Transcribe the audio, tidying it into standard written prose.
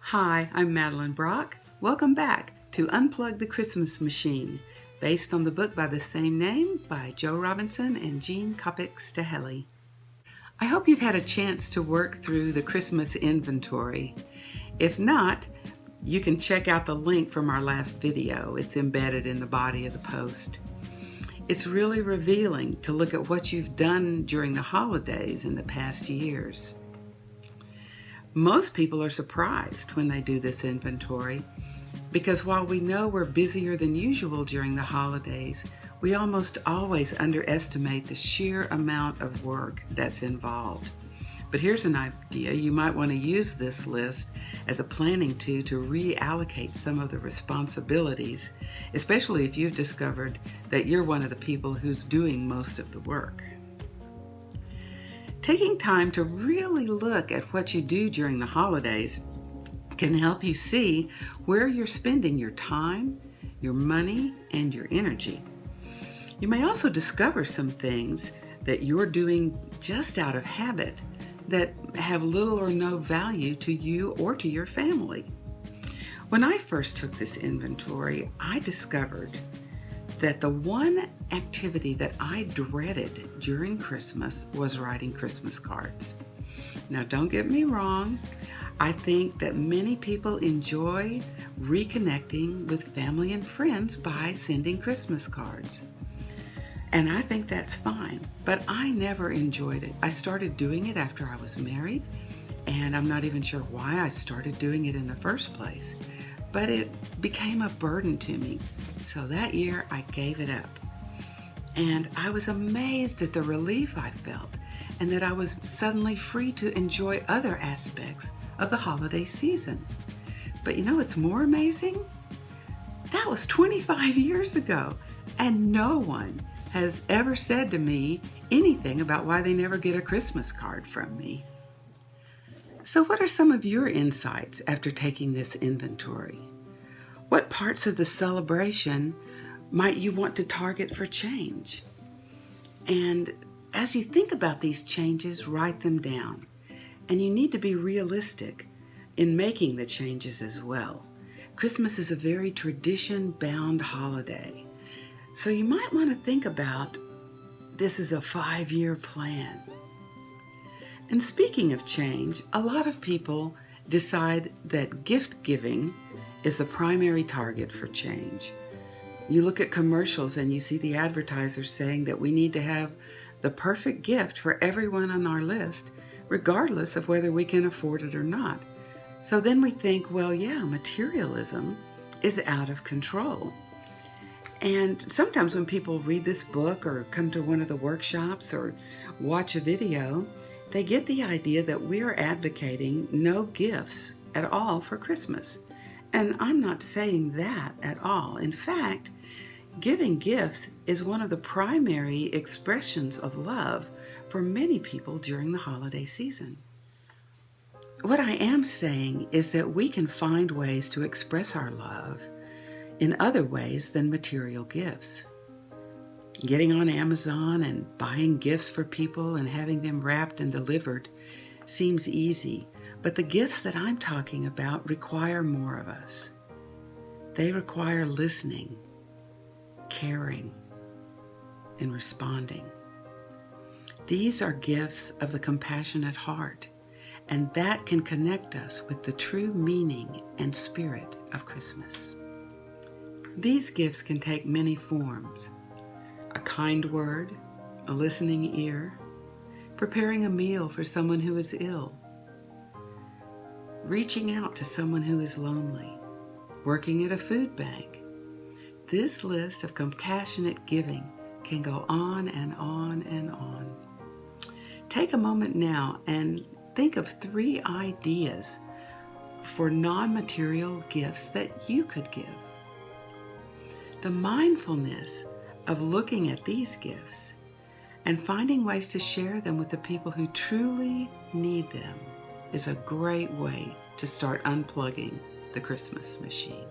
Hi, I'm Madeline Brock. Welcome back to Unplug the Christmas Machine, based on the book by the same name by Joe Robinson and Jean Kopic-Stahelli. I hope you've had a chance to work through the Christmas inventory. If not, you can check out the link from our last video. It's embedded in the body of the post. It's really revealing to look at what you've done during the holidays in the past years. Most people are surprised when they do this inventory because while we know we're busier than usual during the holidays, we almost always underestimate the sheer amount of work that's involved. But here's an idea. You might want to use this list as a planning tool to reallocate some of the responsibilities, especially if you've discovered that you're one of the people who's doing most of the work. Taking time to really look at what you do during the holidays can help you see where you're spending your time, your money, and your energy. You may also discover some things that you're doing just out of habit that have little or no value to you or to your family. When I first took this inventory, I discovered that the one activity that I dreaded during Christmas was writing Christmas cards. Now, don't get me wrong. I think that many people enjoy reconnecting with family and friends by sending Christmas cards. And I think that's fine, but I never enjoyed it. I started doing it after I was married, and I'm not even sure why I started doing it in the first place. But it became a burden to me. So that year I gave it up. And I was amazed at the relief I felt and that I was suddenly free to enjoy other aspects of the holiday season. But you know what's more amazing? That was 25 years ago, and no one has ever said to me anything about why they never get a Christmas card from me. So what are some of your insights after taking this inventory? What parts of the celebration might you want to target for change? And as you think about these changes, write them down. And you need to be realistic in making the changes as well. Christmas is a very tradition-bound holiday. So you might want to think about this as a 5-year plan. And speaking of change, a lot of people decide that gift giving is the primary target for change. You look at commercials and you see the advertisers saying that we need to have the perfect gift for everyone on our list, regardless of whether we can afford it or not. So then we think, well, yeah, materialism is out of control. And sometimes when people read this book or come to one of the workshops or watch a video, they get the idea that we're advocating no gifts at all for Christmas. And I'm not saying that at all. In fact, giving gifts is one of the primary expressions of love for many people during the holiday season. What I am saying is that we can find ways to express our love in other ways than material gifts. Getting on Amazon and buying gifts for people and having them wrapped and delivered seems easy, but the gifts that I'm talking about require more of us. They require listening, caring, and responding. These are gifts of the compassionate heart, and that can connect us with the true meaning and spirit of Christmas. These gifts can take many forms. A kind word, a listening ear, preparing a meal for someone who is ill, reaching out to someone who is lonely, working at a food bank. This list of compassionate giving can go on and on and on. Take a moment now and think of 3 ideas for non-material gifts that you could give. The mindfulness of looking at these gifts and finding ways to share them with the people who truly need them is a great way to start unplugging the Christmas machine.